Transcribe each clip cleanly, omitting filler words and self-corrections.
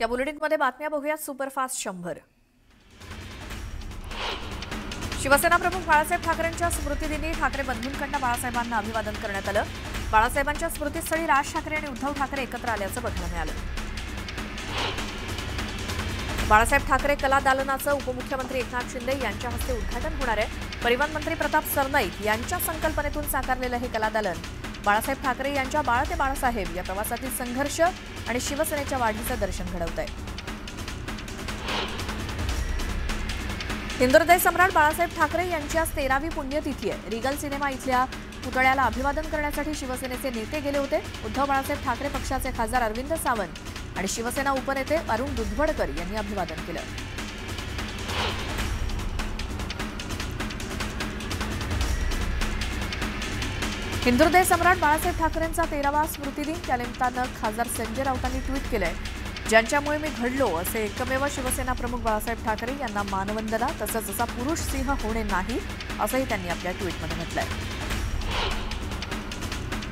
या बुलेटिनमध्ये बातम्या बघूयात सुपरफास्ट 100. शिवसेना प्रमुख बाळासाहेब ठाकरेंच्या स्मृतिदिनी ठाकरे बंधूंकडून बाळासाहेबांना अभिवादन करण्यात आलं. बाळासाहेबांच्या स्मृतीस्थळी राज ठाकरे आणि उद्धव ठाकरे एकत्र आल्याचं बघायला मिळालं. बाळासाहेब ठाकरे कला दालनाचं उपमुख्यमंत्री एकनाथ शिंदे यांच्या हस्ते उद्घाटन होणार आहे. परिवहन मंत्री प्रताप सरनाईक यांच्या संकल्पनेतून साकारलेलं हे कला दालन बाळासाहेब ठाकरे यांच्या बाळ ते बाळासाहेब या प्रवासातील संघर्ष आणि शिवसेनेच्या वाढीचं दर्शन घडवत आहे. हिंदुहृदय सम्राट बाळासाहेब ठाकरे यांची आज 13वी पुण्यतिथी आहे. रिगल सिनेमा इथल्या पुतळ्याला अभिवादन करण्यासाठी शिवसेनेचे नेते गेले होते. उद्धव बाळासाहेब ठाकरे पक्षाचे खासदार अरविंद सावंत आणि शिवसेना उपनेते अरुण दुधवडकर यांनी अभिवादन केलं. हिंदुहृदय सम्राट बाळासाहेब ठाकरेंचा 13वा स्मृतिदिन त्यानिमित्तानं खासदार संजय राऊतांनी ट्विट केलंय. ज्यांच्यामुळे मी घडलो असे एकमेव शिवसेना प्रमुख बाळासाहेब ठाकरे यांना मानवंदना, तसंच असा पुरुष सिंह होणे नाही असंही त्यांनी आपल्या ट्विटमध्ये म्हटलंय.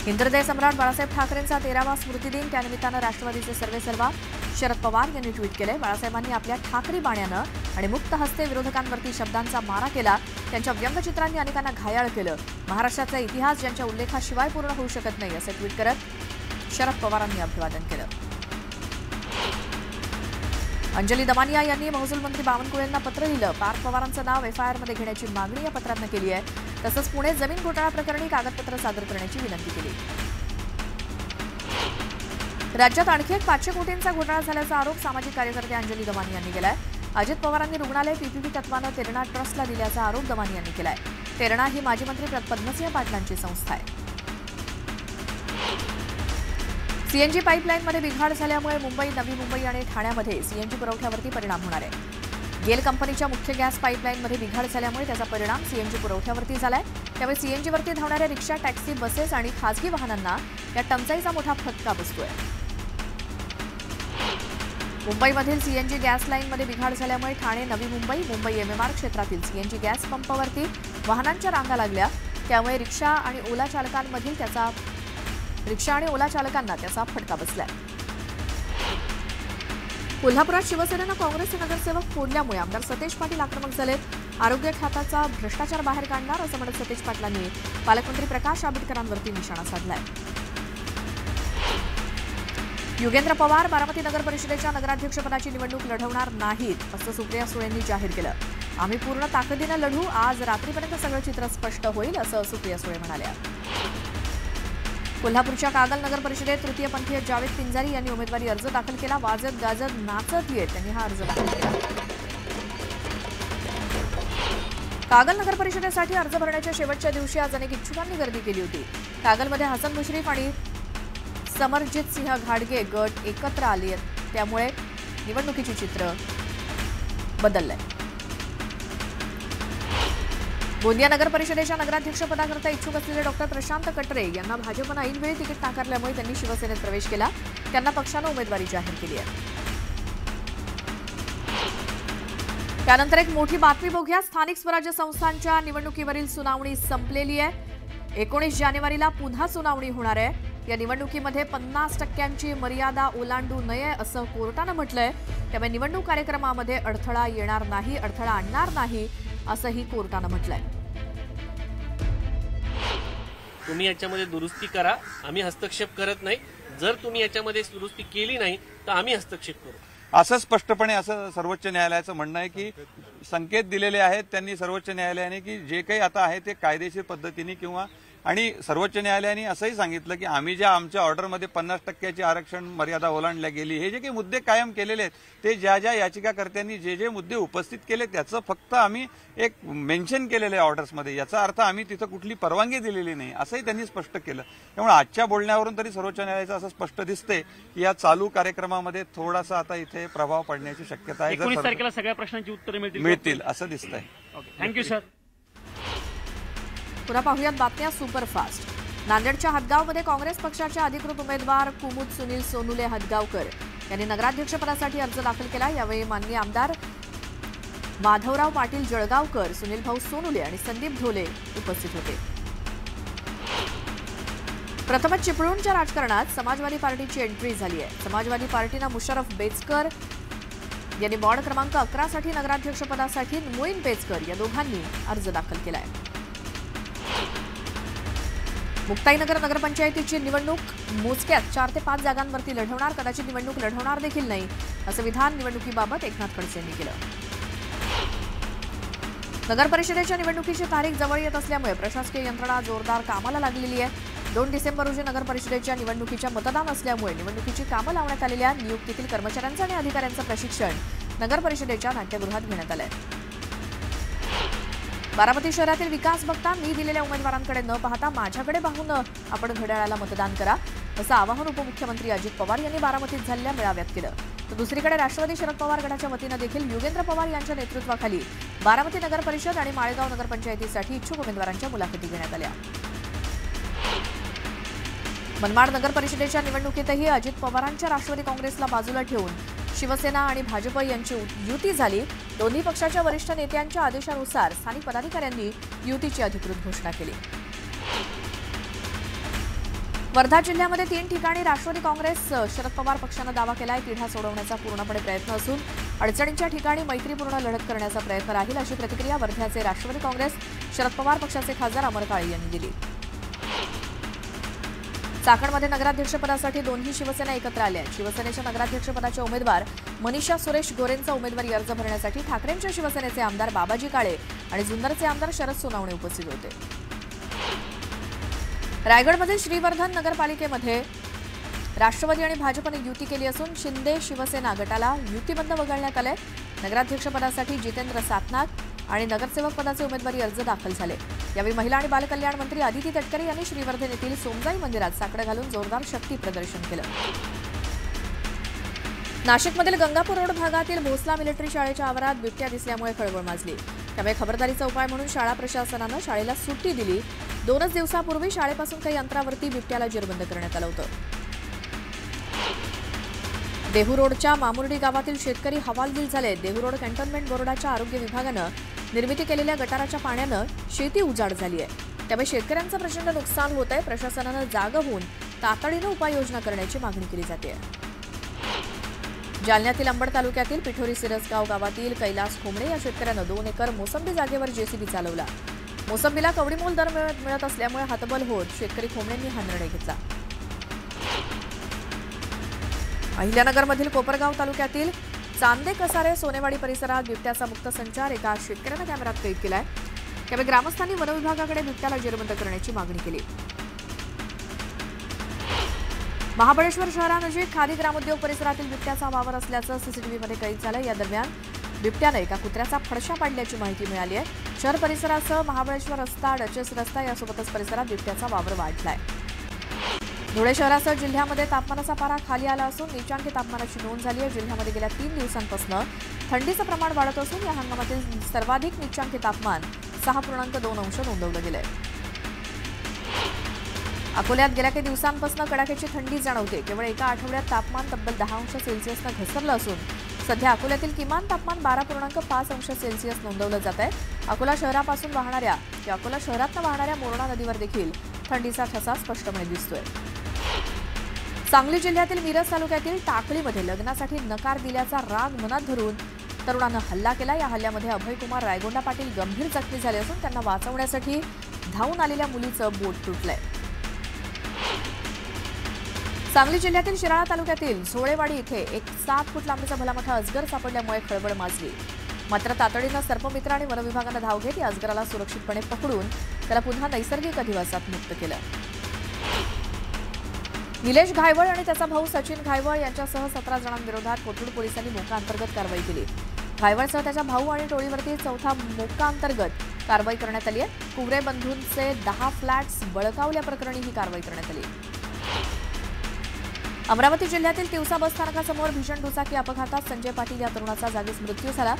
हिंदुहृदय सम्राट बाळासाहेब ठाकरेंचा 13वा स्मृतिदिन त्यानिमित्तानं राष्ट्रवादीचे सर्वेसर्वा शरद पवार यांनी ट्विट केलंय. बाळासाहेबांनी आपल्या ठाकरी बाण्यानं आणि मुक्त हस्ते विरोधकांवरती शब्दांचा मारा केला. त्यांच्या व्यंगचित्रांनी अनेकांना घायाळ केलं. महाराष्ट्राचा इतिहास ज्यांच्या उल्लेखाशिवाय पूर्ण होऊ शकत नाही असं ट्विट करत शरद पवारांनी अभिवादन केलं. अंजली दमानिया यांनी महसूल मंत्री बावनकुळेंना पत्र लिहिलं. पार्थ पवारांचं नाव एफआयआरमध्ये घेण्याची मागणी या पत्रानं केली आहे. तसंच पुणे जमीन घोटाळा प्रकरणी कागदपत्र सादर करण्याची विनंती केली. राज्यात आणखी एक 500 कोटींचा घोटाळा झाल्याचा आरोप सामाजिक कार्यकर्ते अंजली दमानी यांनी केलाय. अजित पवारांनी रुग्णालय पीपीपी तत्वानं तेरणा ट्रस्टला दिल्याचा आरोप दमानी यांनी केलाय. तेरणा ही माजी मंत्री पद्मसिंह पाटलांची संस्था आहे. सीएनजी पाईपलाईनमध्ये बिघाड झाल्यामुळे मुंबई, नवी मुंबई आणि ठाण्यामध्ये सीएनजी पुरवठ्यावरती परिणाम होणार आहे. गेल कंपनीच्या मुख्य गॅस पाईपलाईनमध्ये बिघाड झाल्यामुळे त्याचा परिणाम सीएनजी पुरवठ्यावरती झालाय. त्यामुळे सीएनजीवरती धावणाऱ्या रिक्षा, टॅक्सी, बसेस आणि खासगी वाहनांना या टंचाईचा मोठा फटका बसतोय. मुंबईमधील सीएनजी गॅस लाईनमध्ये बिघाड झाल्यामुळे ठाणे, नवी मुंबई, मुंबई एमएमआर क्षेत्रातील सीएनजी गॅस पंपावरती वाहनांच्या रांगा लागल्या. त्यामुळे रिक्षा आणि ओला चालकांना त्याचा फटका बसलाय. कोल्हापुरात शिवसेनेनं काँग्रेसचे नगरसेवक फोडल्यामुळे आमदार सतेज पाटील आक्रमक झाले. आरोग्य खात्याचा भ्रष्टाचार बाहेर काढणार असं म्हणत सतेज पाटलांनी पालकमंत्री प्रकाश आंबेडकरांवरती निशाणा साधलाय. योगेंद्र पवार बारामती नगर परिषदेच्या नगराध्यक्षपदाची निवडणूक लढवणार नाहीत असं सुप्रिया सुळेंनी जाहीर केलं. आम्ही पूर्ण ताकदीनं लढू, आज रात्रीपर्यंत सगळं चित्र स्पष्ट होईल असं सुप्रिया सुळे म्हणाल्या. कोल्हापूरच्या कागल नगर परिषदेत तृतीयपंथीय जावेद पिंजारी यांनी उमेदवारी अर्ज दाखल केला. वाजत गाजत नाचत येत त्यांनी हा अर्ज दाखल केला. कागल नगर परिषदेसाठी अर्ज भरण्याच्या शेवटच्या दिवशी आज अनेक इच्छुकांनी गर्दी केली होती. कागलमध्ये हसन मुश्रीफ आणि समरजित सिंह घाडगे गट एकत्र आले, त्यामुळे निवडणुकीचे चित्र बदललंय. गोंदिया नगर परिषदेच्या नगराध्यक्षपदाकरता इच्छुक असलेले डॉक्टर प्रशांत कटरे यांना भाजपनं ऐनवेळी तिकीट नाकारल्यामुळे त्यांनी शिवसेनेत प्रवेश केला. त्यांना पक्षानं उमेदवारी जाहीर केली आहे. त्यानंतर एक मोठी बातमी बघूया. स्थानिक स्वराज्य संस्थांच्या निवडणुकीवरील सुनावणी संपलेली आहे. 19 जानेवारीला पुन्हा सुनावणी होणार आहे. या निवडणुकीमध्ये 50% मर्यादा ओलांडू नये असं कोर्टानं म्हटलंय. त्यामुळे निवडणूक कार्यक्रमामध्ये अडथळा आणणार नाही असंही कोर्टानं म्हटलंय. तुम्ही याच्यामध्ये दुरुस्ती करा, आम्ही हस्तक्षेप करत नाही. जर तुम्ही याच्यामध्ये दुरुस्ती केली नाही तर आम्ही हस्तक्षेप करू असं स्पष्टपणे असं सर्वोच्च न्यायालयाचं म्हणणं आहे की संकेत दिलेले आहेत त्यांनी सर्वोच्च न्यायालयाने की जे काही आता आहे ते कायदेशीर पद्धतीने किंवा आणि सर्वोच्च न्यायालयाने असंही सांगितलं की आम्ही ज्या आमच्या ऑर्डरमध्ये 50% आरक्षण मर्यादा ओलांडल्या गेली, हे जे काही मुद्दे कायम केलेले आहेत ते ज्या ज्या याचिकाकर्त्यांनी जे जे मुद्दे उपस्थित केले त्याचं फक्त आम्ही एक मेन्शन केलेलं आहे ऑर्डर्समध्ये. याचा अर्थ आम्ही तिथं कुठली परवानगी दिलेली नाही असंही त्यांनी स्पष्ट केलं. त्यामुळे आजच्या बोलण्यावरून तरी सर्वोच्च न्यायालयाचं असं स्पष्ट दिसतंय की या चालू कार्यक्रमामध्ये थोडासा आता इथे प्रभाव पडण्याची शक्यता आहे. 19 तारखेला सगळ्या प्रश्नांची उत्तरे मिळतील असं दिसतंय. Thank you sir. पुन्हा पाहूयात बातम्या सुपरफास्ट. नांदेडच्या हदगावमध्ये काँग्रेस पक्षाच्या अधिकृत उमेदवार कुमुद सुनील सोनुले हदगावकर यांनी नगराध्यक्षपदासाठी अर्ज दाखल केला. यावेळी माननीय आमदार माधवराव पाटील जळगावकर, सुनील भाऊ सोनुले आणि संदीप ढोले उपस्थित होते. प्रथमच चिपळूणच्या राजकारणात समाजवादी पार्टीची एंट्री झाली आहे. समाजवादी पार्टीनं मुशर्रफ बेचकर यांनी वॉर्ड क्रमांक 11 साठी नगराध्यक्षपदासाठी मोईन बेचकर या दोघांनी अर्ज दाखल केलाय. मुक्ताईनगर नगरपंचायतीची निवडणूक मोजक्यात 4 ते 5 जागांवरती लढवणार, कदाचित निवडणूक लढवणार देखील नाही, असं विधान निवडणुकीबाबत एकनाथ खडसे यांनी केलं. नगर परिषदेच्या निवडणुकीची तारीख जवळ येत असल्यामुळे प्रशासकीय यंत्रणा जोरदार कामाला लागलेली आहे. 2 डिसेंबर रोजी नगर परिषदेच्या निवडणुकीच्या मतदान असल्यामुळे निवडणुकीची कामं लावण्यात आलेल्या नियुक्तीतील कर्मचाऱ्यांचं आणि अधिकाऱ्यांचं प्रशिक्षण नगर परिषदेच्या नाट्यगृहात घेण्यात आलंय. बारामती शहरातील विकास बघता मी दिलेल्या उमेदवारांकडे न पाहता माझ्याकडे पाहून आपण घड्याळाला मतदान करा, असं आवाहन उपमुख्यमंत्री अजित पवार यांनी बारामतीत झालेल्या मेळाव्यात केलं. तर दुसरीकडे राष्ट्रवादी शरद पवार गटाच्या वतीनं देखील योगेंद्र पवार यांच्या नेतृत्वाखाली बारामती नगर परिषद आणि माळेगाव नगरपंचायतीसाठी इच्छुक उमेदवारांच्या मुलाखती घेण्यात आल्या. मनमाड नगर परिषदेच्या निवडणुकीतही अजित पवारांच्या राष्ट्रवादी काँग्रेसला बाजूला ठेवून शिवसेना आणि भाजप यांची युती झाली. दोन्ही पक्षाच्या वरिष्ठ नेत्यांच्या आदेशानुसार स्थानिक पदाधिकाऱ्यांनी युतीची अधिकृत घोषणा केली. वर्धा जिल्ह्यामध्ये 3 ठिकाणी राष्ट्रवादी काँग्रेस शरद पवार पक्षानं दावा केलाय. तिढा सोडवण्याचा पूर्णपणे प्रयत्न असून अडचणींच्या ठिकाणी मैत्रीपूर्ण लढत करण्याचा प्रयत्न राहील, अशी प्रतिक्रिया वर्ध्याचे राष्ट्रवादी काँग्रेस शरद पवार पक्षाचे खासदार अमर काळे यांनी दिली. चाकणमध्ये नगराध्यक्षपदासाठी दोन्ही शिवसेना एकत्र आल्या. शिवसेनेच्या नगराध्यक्षपदाचे उमेदवार मनीषा सुरेश गोरेंचा उमेदवारी अर्ज भरण्यासाठी ठाकरेंच्या शिवसेनेचे आमदार बाबाजी काळे आणि जुन्नरचे आमदार शरद सोनावणे उपस्थित होते. रायगडमध्ये श्रीवर्धन नगरपालिकेमध्ये राष्ट्रवादी आणि भाजपने युती केली असून शिंदे शिवसेना गटाला युतीबंध वगळण्यात आले. नगराध्यक्षपदासाठी जितेंद्र सातनाथ आणि नगरसेवक पदाचे उमेदवारी अर्ज दाखल झाले. यावेळी महिला आणि बालकल्याण मंत्री आदिती तटकरे यांनी श्रीवर्धन येथील सोमजाई मंदिरात साकडं घालून जोरदार शक्ती प्रदर्शन केलं. नाशिकमधील गंगापूर रोड भागातील भोसला मिलिटरी शाळेच्या आवारात बिबट्या दिसल्यामुळे खळबळ माजली. त्यामुळे खबरदारीचा उपाय म्हणून शाळा प्रशासनानं शाळेला सुट्टी दिली. 2 दिवसापूर्वी शाळेपासून काही अंतरावरती बिबट्याला जेरबंद करण्यात आलं होतं. देहू रोडच्या मामुर्डी गावातील शेतकरी हवालदिल झाले. देहू रोड कॅन्टोन्मेंट बोर्डाच्या आरोग्य विभागानं निर्मिती केलेल्या गटाराच्या पाण्यानं शेती उजाड झाली आहे. त्यामुळे शेतकऱ्यांचं प्रचंड नुकसान होत आहे. प्रशासनानं जागा होऊन तातडीनं उपाययोजना करण्याची मागणी केली जाते. जालन्यातील अंबड तालुक्यातील पिठोरी सिरसगाव गावातील कैलास खोमणे या शेतकऱ्यानं 2 एकर मोसंबी जागेवर जेसीबी चालवला. मोसंबीला कवडीमोल दर मिळत असल्यामुळे हतबल होत शेतकरी खोमणेंनी हा निर्णय घेतला. अहिल्यानगरमधील कोपरगाव तालुक्यातील चांदे कसारे सोनेवाडी परिसरात बिबट्याचा मुक्त संचार एका शेतकऱ्यानं कॅमेऱ्यात कैद केलाय. त्यामुळे ग्रामस्थांनी वनविभागाकडे बिबट्याला जेरबंद करण्याची मागणी केली. महाबळेश्वर शहरानजीक खादी ग्रामोद्योग परिसरातील बिबट्याचा वावर असल्याचं सीसीटीव्हीमध्ये कैद झालं. या दरम्यान बिबट्यानं एका कुत्र्याचा फडशा पाडल्याची माहिती मिळाली आहे. शहर परिसरासह महाबळेश्वर रस्ता, डचेस रस्ता यासोबतच परिसरात बिबट्याचा वावर वाढलाय. धुळे शहरासह जिल्ह्यामध्ये तापमानाचा पारा खाली आला असून नीचांकी तापमानाची नोंद झाली आहे. जिल्ह्यामध्ये गेल्या 3 दिवसांपासून थंडीचं प्रमाण वाढत असून या हंगामातील सर्वाधिक नीचांकी तापमान 6.2 अंश नोंदवलं गेलंय. अकोल्यात गेल्या काही दिवसांपासून कडाक्याची थंडी जाणवते. केवळ एका आठवड्यात तापमान तब्बल 10 अंश सेल्सिअसनं घसरलं असून सध्या अकोल्यातील किमान तापमान 12.5 अंश सेल्सिअस नोंदवलं जात आहे. अकोला शहरातनं वाहणाऱ्या मोरणा नदीवर देखील थंडीचा ठसा स्पष्टपणे दिसतोय. सांगली जिल्ह्यातील मिरज तालुक्यातील टाकळीमध्ये लग्नासाठी नकार दिल्याचा राग मनात धरून तरुणानं हल्ला केला. या हल्ल्यामध्ये अभयकुमार रायगोंडा पाटील गंभीर जखमी झाले असून त्यांना वाचवण्यासाठी धावून आलेल्या मुलीचं बोट तुटलंय. सांगली जिल्ह्यातील शिराळा तालुक्यातील झोळेवाडी इथे एक 7 फूट लांबीचा भलामोठा अजगर सापडल्यामुळे खळबळ माजली. मात्र तातडीनं सर्पमित्र आणि वनविभागानं धाव घेत या अजगराला सुरक्षितपणे पकडून त्याला पुन्हा नैसर्गिक अधिवासात मुक्त केलं. निलेश घायवळ आणि त्याचा भाऊ सचिन घायवळ यांच्यासह 17 जणांविरोधात कोथरूड पोलिसांनी मोका अंतर्गत कारवाई केली. घायवळसह त्याच्या भाऊ आणि टोळीवरती 4था मोका अंतर्गत कारवाई करण्यात आली आहे. कुवरे बंधूंचे 10 फ्लॅट्स बळकावल्याप्रकरणी ही कारवाई करण्यात आली. अमरावती जिल्ह्यातील तिवसा बस स्थानकासमोर भीषण दुचाकी अपघातात संजय पाटील या तरुणाचा जागीच मृत्यू झाला.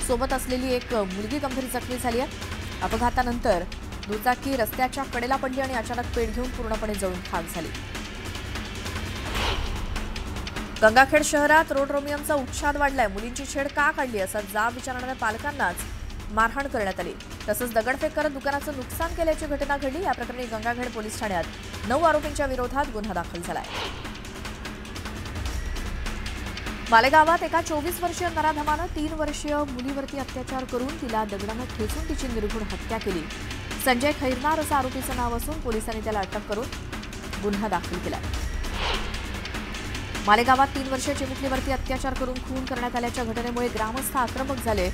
सोबत असलेली एक मुलगी गंभीर जखमी झाली आहे. अपघातानंतर दुचाकी रस्त्याच्या कडेला पडली आणि अचानक पेट घेऊन पूर्णपणे जळून खाक झाली. गंगाखेड शहरात रोड रोमियमचा उच्छाद वाढलाय. मुलींची छेड का काढली असा जाब विचारणाऱ्या पालकांनाच मारहाण करण्यात आली. तसंच दगडफेक करत दुकानाचं नुकसान केल्याची घटना घडली. या प्रकरणी गंगाखेड पोलीस ठाण्यात 9 आरोपींच्या विरोधात गुन्हा दाखल झालाय. मालेगावात एका 24 वर्षीय नराधमानं 3 वर्षीय मुलीवरती अत्याचार करून तिला दगडानं ठेचून तिची निर्घृण हत्या केली. संजय खैरनार असं आरोपीचं नाव असून पोलिसांनी त्याला अटक करून गुन्हा दाखल केला. मालेगावात 3 वर्षीय चिमुकलीवरती अत्याचार करून खून करण्यात आल्याच्या घटनेमुळे ग्रामस्थ आक्रमक झाले.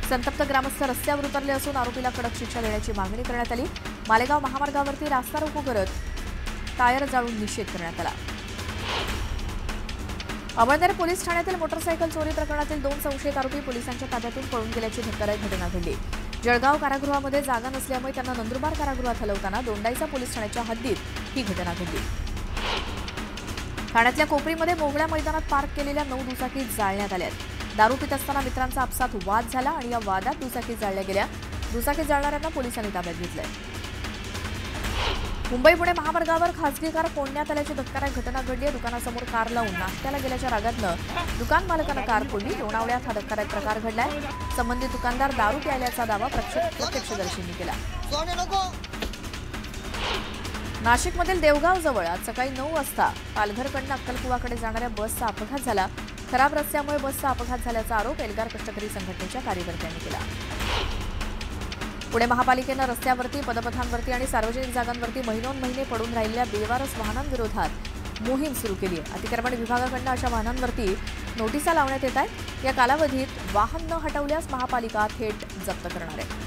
संतप्त ग्रामस्थ रस्त्यावर उतरले असून आरोपीला कडक शिक्षा देण्याची मागणी करण्यात आली. मालेगाव महामार्गावरती रास्ता रोको करत टायर जाळून निषेध करण्यात आला. अमळनेर पोलीस ठाण्यातील मोटरसायकल चोरी प्रकरणातील 2 संशयित आरोपी पोलिसांच्या ताब्यातून पळून गेल्याची धक्कादायक घटना घडली. जळगाव कारागृहामध्ये जागा नसल्यामुळे त्यांना नंदुरबार कारागृहात हलवताना दोंडाईचा पोलीस ठाण्याच्या हद्दीत ही घटना घडली. ठाण्यातल्या कोपरीमध्ये मोगळ्या मैदानात पार्क केलेल्या 9 दुचाकी जाळण्यात आल्या. दारू पित असताना मित्रांचा आपसात वाद झाला आणि या वादात दुचाकी जाळल्या गेल्या. दुचाकी जाळणाऱ्यांना पोलिसांनी ताब्यात घेतलंय. मुंबई पुणे महामार्गावर खासगी कार फोडण्यात आल्याची धक्कादायक घटना घडली आहे. दुकानासमोर कार लावून नाश्त्याला गेल्याच्या रागातनं दुकान मालकानं कार फोडली. लोणावळ्यात हा धक्कादायक प्रकार घडलाय. संबंधित दुकानदार दारू प्यायल्याचा दावा प्रत्यक्षदर्शींनी केला. नाशिकमधील देवगावजवळ आज सकाळी 9 वाजता पालघरकडनं अक्कलकुवाकडे जाणाऱ्या बसचा अपघात झाला. खराब रस्त्यामुळे बसचा अपघात झाल्याचा आरोप एल्गार कष्टकरी संघटनेच्या कार्यकर्त्यांनी केला. पुणे महापालिकेनं रस्त्यावरती, पदपथांवरती आणि सार्वजनिक जागांवरती महिनोन्महिने पडून राहिलेल्या बेवारस वाहनांविरोधात मोहीम सुरू केली आहे. अतिक्रमण विभागाकडनं अशा वाहनांवरती नोटिसा लावण्यात येत आहेत. या कालावधीत वाहन न हटवल्यास महापालिका थेट जप्त करणार आहे.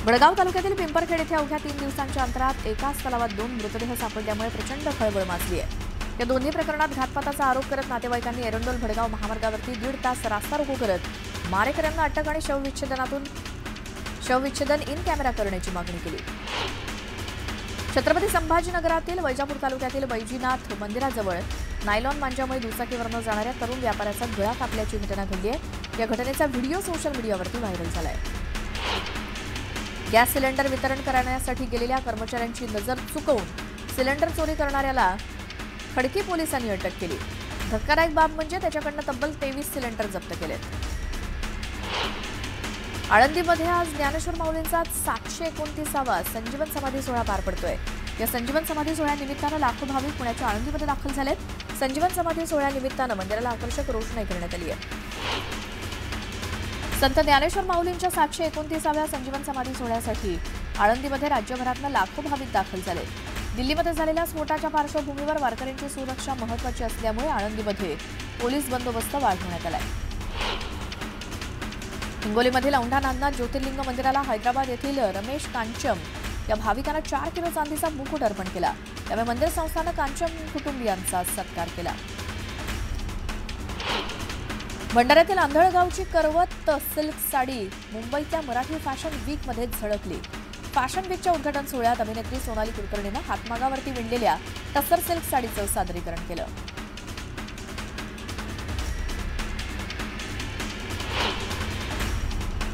वडगाव तालुक्यातील पिंपरखेड येथे अवघ्या 3 दिवसांच्या अंतरात एकाच तलावात 2 मृतदेह सापडल्यामुळे प्रचंड खळबळ माजली आहे. या दोन्ही प्रकरणात घातपाताचा आरोप करत नातेवाईकांनी एरंडोल भडगाव महामार्गावरती 1.5 तास रास्ता रोको करत मारेकऱ्यांना अटक आणि शवविच्छेदन इन कॅमेरा करण्याची मागणी केली. छत्रपती संभाजीनगरातील वैजापूर तालुक्यातील बैजीनाथ मंदिराजवळ नायलॉन मांजामुळे दुचाकीवरनं जाणाऱ्या तरुण व्यापाऱ्याचा गळा कापल्याची घटना घडली आहे. या घटनेचा व्हिडिओ सोशल मीडियावरती व्हायरल झालाय. गॅस सिलेंडर वितरण करण्यासाठी गेलेल्या कर्मचाऱ्यांची नजर चुकवून सिलेंडर चोरी करणाऱ्याला खडकी पोलिसांनी अटक केली. धक्कादायक बाब म्हणजे त्याच्याकडनं तब्बल 23 सिलेंडर जप्त केलेत. आळंदीमध्ये आज ज्ञानेश्वर माऊलींचा 729वा संजीवन समाधी सोहळा पार पडतोय. या संजीवन समाधी सोहळ्यानिमित्तानं लाखो भाविक पुण्याच्या आळंदीमध्ये दाखल झालेत. संजीवन समाधी सोहळ्यानिमित्तानं मंदिराला आकर्षक रोषणाई करण्यात आली आहे. संत ज्ञानेश्वर माऊलींच्या 729व्या संजीवन समाधी सोहळ्यासाठी आळंदीमध्ये राज्यभरातनं लाखो भाविक दाखल झाले. दिल्लीमध्ये झालेल्या स्फोटाच्या पार्श्वभूमीवर वारकऱ्यांची सुरक्षा महत्त्वाची असल्यामुळे आळंदीमध्ये पोलीस बंदोबस्त वाढवण्यात आलाय. हिंगोलीमधील औंढा नाथनाथ ज्योतिर्लिंग मंदिराला हैदराबाद येथील रमेश कांचम या भाविकांना 4 किलो चांदीचा मुकुट अर्पण केला. त्यामुळे मंदिर संस्थानं कांचम कुटुंबियांचा सत्कार केला. भंडाऱ्यातील आंधळगावची करवत सिल्क साडी मुंबईच्या मराठी फॅशन वीकमध्ये झळकली. फॅशन वीकच्या उद्घाटन सोहळ्यात अभिनेत्री सोनाली कुलकर्णीनं हातमागावरती विणलेल्या टस्सर सिल्क साडीचं सादरीकरण केलं.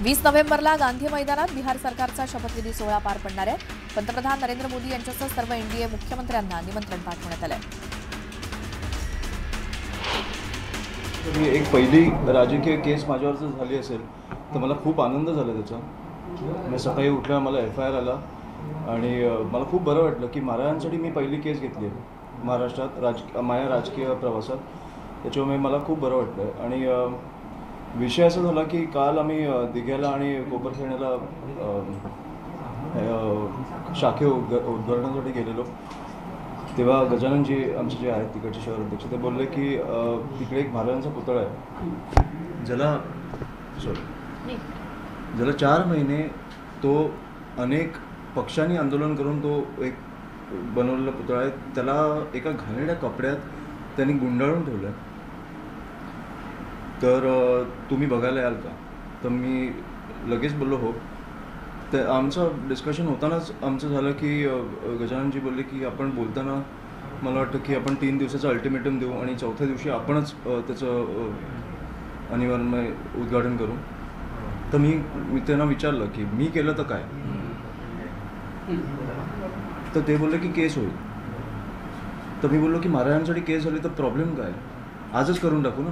वीस नोव्हेंबरला गांधी मैदानात बिहार सरकारचा शपथविधी सोहळा पार पडणार आहे. पंतप्रधान नरेंद्र मोदी यांच्यासह सर्व एनडीए मुख्यमंत्र्यांना निमंत्रण पाठवण्यात आलं आहे. एक पहिली राजकीय केस माझ्यावर जर झाली असेल तर मला खूप आनंद झाला त्याचा. मी सकाळी उठल्यावर मला FIR आला आणि मला खूप बरं वाटलं की महाराजांसाठी मी पहिली केस घेतली आहे महाराष्ट्रात माझ्या राजकीय प्रवासात. त्याच्यामुळे मला खूप बरं वाटलं. आणि विषय असा झाला की काल आम्ही दिघ्याला आणि कोपरखेड्याला शाखे उद्घाटनासाठी गेलेलो. तेव्हा गजाननजी आमचे जे आहेत तिकडचे शहर अध्यक्ष ते बोलले की तिकडे एक महाराजांचा पुतळा आहे ज्याला 4 महिने तो अनेक पक्षांनी आंदोलन करून तो एक बनवलेला पुतळा आहे. त्याला एका घाणेरड्या कपड्यात त्यांनी गुंडाळून ठेवलं आहे. तर तुम्ही बघायला याल का? तर मी लगेच बोललो हो. तर आमचं डिस्कशन होतानाच आमचं झालं की गजाननजी बोलले की आपण बोलताना मला वाटतं की आपण 3 दिवसाचं अल्टिमेटम देऊ आणि 4थ्या दिवशी आपणच त्याचं अनिवार्य उद्घाटन करू. तर मी त्यांना विचारलं की मी केलं तर काय? तर ते बोलले की केस होईल. तर मी बोललो की महाराजांसाठी केस झाली तर प्रॉब्लेम काय? आजच करून टाकू ना.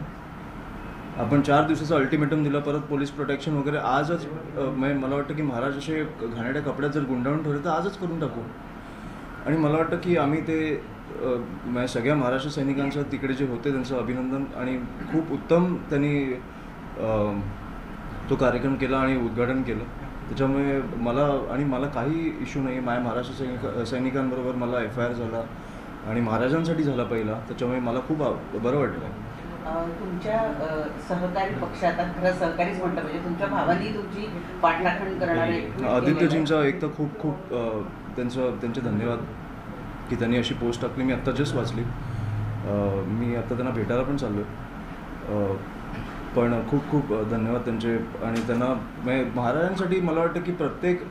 आपण 4 दिवसाचं अल्टिमेटम दिलं, परत पोलीस प्रोटेक्शन वगैरे आजच मला वाटतं की महाराज असे घाणेरड्या कपड्यात जर गुंडाळून ठेवले तर आजच करून टाकू. आणि मला वाटतं की आम्ही ते सगळ्या महाराष्ट्र सैनिकांचं तिकडे जे होते त्यांचं अभिनंदन, आणि खूप उत्तम त्यांनी तो कार्यक्रम केला आणि उद्घाटन केलं. त्याच्यामुळे मला काही इश्यू नाही. माझ्या महाराष्ट्र सैनिकांबरोबर मला FIR झाला आणि महाराजांसाठी झाला पहिला, त्याच्यामुळे मला खूप बरं वाटलं. तुमच्या सहकारी पक्ष, आता खरं सहकारीच म्हणतं, म्हणजे तुमच्या भावांनी तुमची पाठराखण करणारे आदित्यजींचा एक तर खूप त्यांचे धन्यवाद की त्यांनी अशी पोस्ट टाकली. मी आत्ता जस्ट वाचली. मी आत्ता त्यांना भेटायला पण चाललो आहे. पण खूप धन्यवाद त्यांचे. आणि त्यांना महाराजांसाठी मला वाटतं की प्रत्येक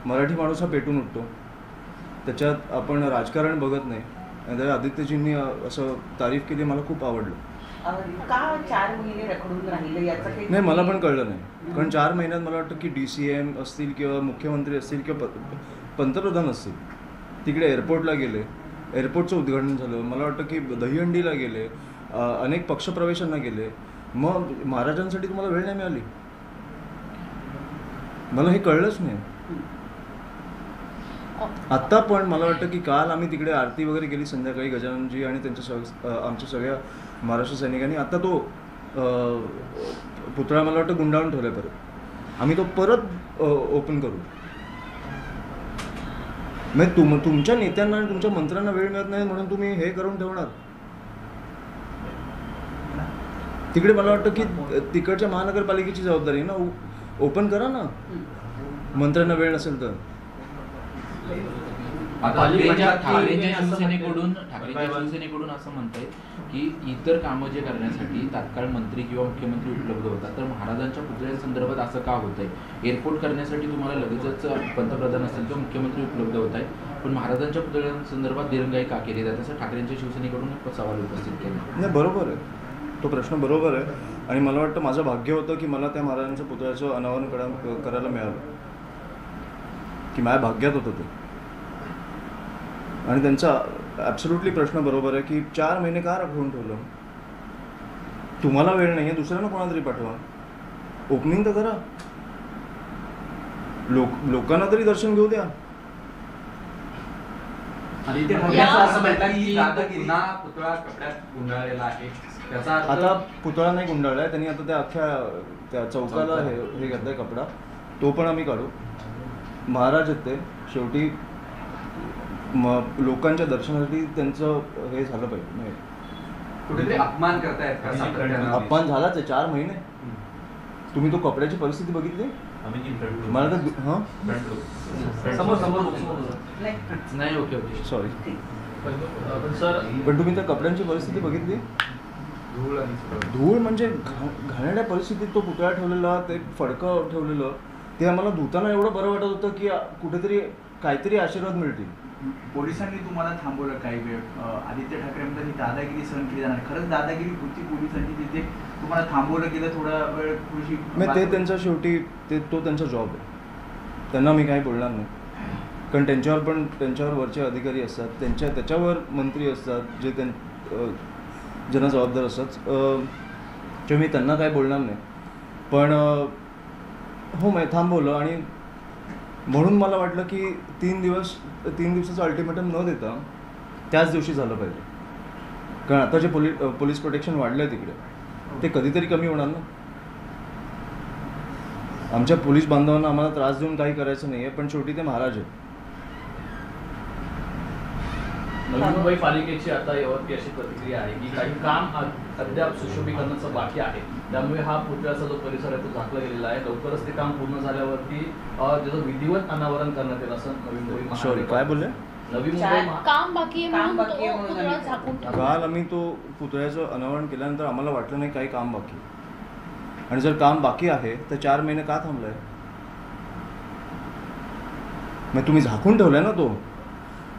मराठी माणूस हा पेटून उठतो. त्याच्यात आपण राजकारण बघत नाही. आणि त्या आदित्यजींनी असं तारीफ केली, मला खूप आवडलं. का 4 महिने रखडून राहिलं याचं काही नाही, मला पण कळलं नाही. कारण 4 महिन्यात मला वाटतं की DCM असतील किंवा मुख्यमंत्री असतील किंवा पंतप्रधान असतील, तिकडे एअरपोर्टला गेले, एअरपोर्टचं उद्घाटन झालं. मला वाटतं की दहीहंडीला गेले, अनेक पक्षप्रवेशांना गेले. मग महाराजांसाठी तुम्हाला वेळ नाही मिळाली? मला हे कळलंच नाही. आत्ता पण मला वाटतं की काल आम्ही तिकडे आरती वगैरे केली संध्याकाळी, गजाननजी आणि आमच्या सगळ्या महाराष्ट्र सैनिकांनी. आत्ता तो पुतळा मला वाटतं गुंडाळून ठेवला परत. आम्ही तो परत ओपन करू. म्हणजे तुमच्या नेत्यांना आणि तुमच्या मंत्र्यांना वेळ मिळत नाही म्हणून तुम्ही हे करून ठेवणार. तिकडे मला वाटतं की तिकडच्या महानगरपालिकेची जबाबदारी ना, ओपन करा ना, मंत्र्यांना वेळ नसेल तर. ठाकरेंच्या शिवसेनेकडून असं म्हणताय की इतर कामं जे करण्यासाठी तात्काळ मंत्री किंवा मुख्यमंत्री उपलब्ध होतात, तर महाराजांच्या पुतळ्यांसंदर्भात असं का होत आहे? एअरपोर्ट करण्यासाठी तुम्हाला लगेचच पंतप्रधान असेल किंवा मुख्यमंत्री उपलब्ध होत आहे, पण महाराजांच्या पुतळ्यांसंदर्भात दिरंगाई का केली जाते, असं ठाकरेंच्या शिवसेनेकडून सवाल उपस्थित केला. नाही, बरोबर आहे, तो प्रश्न बरोबर आहे. आणि मला वाटतं माझं भाग्य होतं की मला त्या महाराजांच्या पुतळ्याचं अनावरण करायला मिळालं, की माझ्या भाग्यात होतं ते. आणि त्यांचा ॲब्सोल्युटली प्रश्न बरोबर आहे की 4 महिने का राखून ठेवलं? तुम्हाला वेळ नाही आहे, दुसऱ्यांना कोणाला तरी पाठवा, ओपनिंग तर करा, लोकांना तरी दर्शन घेऊ द्या. आता पुतळा नाही गुंडाळला आहे त्यांनी, आता त्या अख्ख्या त्या चौकाला हे घातलाय कपडा, तो पण आम्ही काढू. महाराज आहेत ते शेवटी, लोकांच्या दर्शनासाठी त्यांचं हे झालं पाहिजे. कुठेतरी अपमान करतायत. अपमान झालाच आहे. 4 महिने तुम्ही तो कपड्याची परिस्थिती बघितली? मला तर नाही, ओके सॉरी, सर, पण तुम्ही त्या कपड्यांची परिस्थिती बघितली? धूळ म्हणजे घाणेरड्या परिस्थितीत तो पुतळा ठेवलेला, ते फडकं ठेवलेलं, ते आम्हाला धुताना एवढं बरं वाटत होतं की कुठेतरी काहीतरी आशीर्वाद मिळतील. पोलिसांनी तुम्हाला थांबवलं काही वेळ. आदित्य ठाकरे म्हणतात ही दादागिरी सहन केली जाणार. खरंच दादागिरी होती पोलिसांची तिथे? तुम्हाला थांबवलं गेलं थोडा वेळ, थोडीशी? ते त्यांचा शेवटी तो त्यांचा जॉब आहे, त्यांना मी काही बोलणार नाही. कारण त्यांच्यावर वरचे अधिकारी असतात, त्याच्यावर मंत्री असतात जे ज्यांना जबाबदार असतात, तेव्हा मी त्यांना काय बोलणार नाही. पण हो, मी थांबवलं. आणि म्हणून मला वाटलं की 3 दिवसाचं अल्टिमेटम न देता त्याच दिवशी झालं पाहिजे. कारण आता जे पोलीस प्रोटेक्शन वाढलं आहे तिकडे, ते कधीतरी कमी होणार ना. आमच्या पोलीस बांधवांना आम्हाला त्रास देऊन काही करायचं नाही आहे, पण शेवटी ते महाराज आहेत. नवी मुंबई पालिकेची आता यावरती अशी प्रतिक्रिया आहे की काही काम अद्याप सुशोभीकरणाचं बाकी आहे, त्यामुळे हा पुतळ्याचा जो परिसर आहे तो झाकला गेलेला आहे. लवकरच ते काम पूर्ण झाल्यावरती त्याचं विधिवत अनावरण करण्यात येईल असं नवी मुंबई. सॉरी, काय बोलले? नवी मुंबई काम बाकी आहे. काल आम्ही तो पुतळ्याचं अनावरण केल्यानंतर आम्हाला वाटलं नाही काही काम बाकी. आणि जर काम बाकी आहे तर 4 महिने का थांबलाय? मग तुम्ही झाकून ठेवलाय ना तो,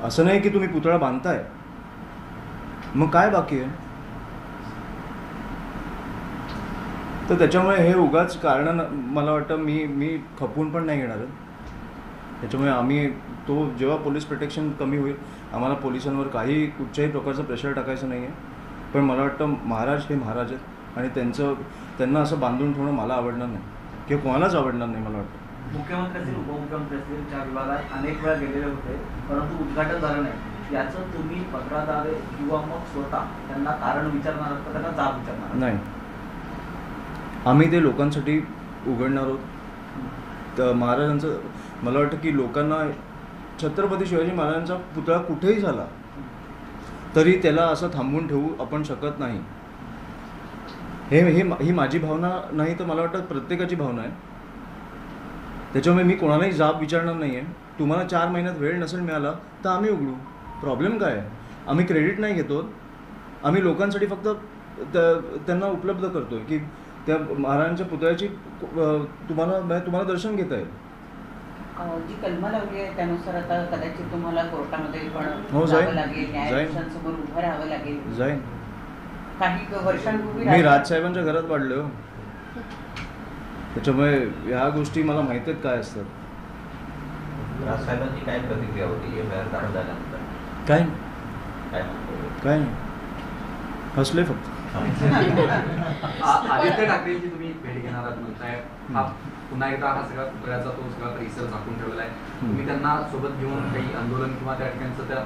असं नाही की तुम्ही पुतळा बांधताय. मग काय बाकी आहे? तर त्याच्यामुळे हे उगाच कारण मला वाटतं मी खपवून पण नाही घेणार. त्याच्यामुळे आम्ही तो जेव्हा पोलीस प्रोटेक्शन कमी होईल, आम्हाला पोलिसांवर काही कुठच्याही प्रकारचं प्रेशर टाकायचं नाही आहे. पण मला वाटतं महाराज हे महाराज आहेत, आणि त्यांना असं बांधून ठेवणं मला आवडणार नाही किंवा कोणालाच आवडणार नाही मला वाटतं. मुख्यमंत्री असतील उपमुख्यमंत्री असतील त्या विभागात अनेक वेळा गेलेले होते, परंतु उद्घाटन झालं नाही. याचं तुम्ही पत्राद्वारे किंवा मग स्वतः त्यांना कारण विचारणार आहात का त्यांना जाब विचारणार? नाही, आम्ही ते लोकांसाठी उघडणार आहोत. तर महाराजांचं मला वाटतं की लोकांना छत्रपती शिवाजी महाराजांचा पुतळा कुठेही झाला तरी त्याला असं थांबवून ठेवू आपण शकत नाही. ही माझी भावना नाही तर मला वाटतं प्रत्येकाची भावना आहे. त्याच्यामुळे मी कोणालाही जाब विचारणार नाही आहे. तुम्हाला 4 महिन्यात वेळ नसेल मिळाला तर आम्ही उघडू, प्रॉब्लेम काय आहे? आम्ही क्रेडिट नाही घेतो, आम्ही लोकांसाठी फक्त त्यांना उपलब्ध करतो की त्या महाराजांच्या पुतळ्याची तुम्हाला दर्शन घेता येईल. जी कलमं लावली आहे त्यानुसार आता कदाचित तुम्हाला कोर्टामध्ये पण हो, जावं लागेल, न्यायाधीशांसमोर उभं राहावं लागेल. जाईन. काही वर्षांपूर्वी मी राजसाहेबांच्या घरात वाढलो, त्याच्यामुळे ह्या गोष्टी मला माहिती आहेत काय असतात. राजसाहेबांची काय प्रतिक्रिया होती एफआयआर दाखल झाल्यानंतर? काय काय नाही, हसले फक्त. आदित्य ठाकरेंची तुम्ही भेट घेणार आहात म्हणताय, हा पुन्हा एकदा हा सगळा पुतळ्याचा तो सगळा परिसर झाकून ठेवलेला आहे. तुम्ही त्यांना सोबत घेऊन काही आंदोलन किंवा त्या ठिकाणचं त्या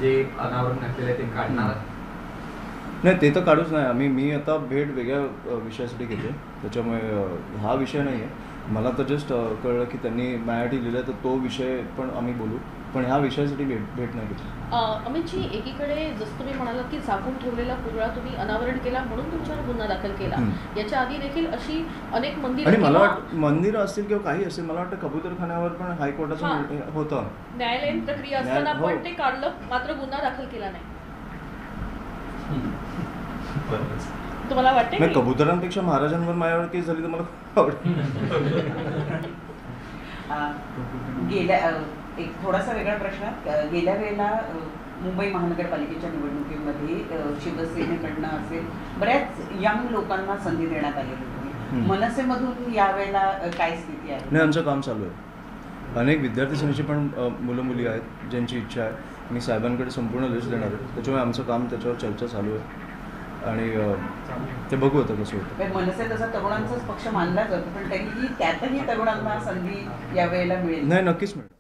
जे अनावरण घातलेलं आहे ते काढणार आहात? नाही, ते तर काढूच नाही. मी आता भेट वेगळ्या विषयासाठी घेते, त्याच्यामुळे हा विषय नाही आहे. मला तर जस्ट कळलं की त्यांनी माझ्यासाठी लिहिलं तर तो विषय पण आम्ही बोलू, पण ह्या विषयासाठी भेट नाही घेतली. अमितजी, एकीकडे जसं तुम्ही म्हणालात की झाकून ठेवलेला पुतळा तुम्ही अनावरण केला म्हणून तुमच्यावर गुन्हा दाखल केला. याच्या आधी देखील अशी अनेक मंदिरं आणि मला वाटतं मंदिरं असतील किंवा काही असेल, मला वाटतं कबूतरखान्यावर पण हायकोर्टाचं होतं, न्यायालयीन प्रक्रिया असताना पण ते काढलं, मात्र गुन्हा दाखल केला नाही. तुम्हाला वाटतं नाही, कबुतरांपेक्षा महाराजांवर माझ्यावर केस झाली तर मला खूप आवडेल. गेल्या एक थोडासा वेगळा प्रश्न, गेल्या वेळेला मुंबई महानगरपालिकेच्या निवडणुकीमध्ये शिवसेनेकडनं असेल बऱ्याच यंग लोकांना संधी देण्यात आलेली होती. मनसेमधून यावेळेला काय स्थिती आहे? नाही, आमचं काम चालू आहे. अनेक विद्यार्थी सेनेची पण मुलं मुली आहेत ज्यांची इच्छा आहे. मी साहेबांकडे संपूर्ण लिस्ट देणार आहे, त्याच्यामुळे आमचं काम त्याच्यावर चर्चा चालू आहे आणि ते बघू आता कसं होतं. मनसे तसा तरुणांचाच पक्ष मानला जातो, पण तरीही त्यातही तरुणांना संधी यावेळेला मिळेल? नाही, नक्कीच मिळेल.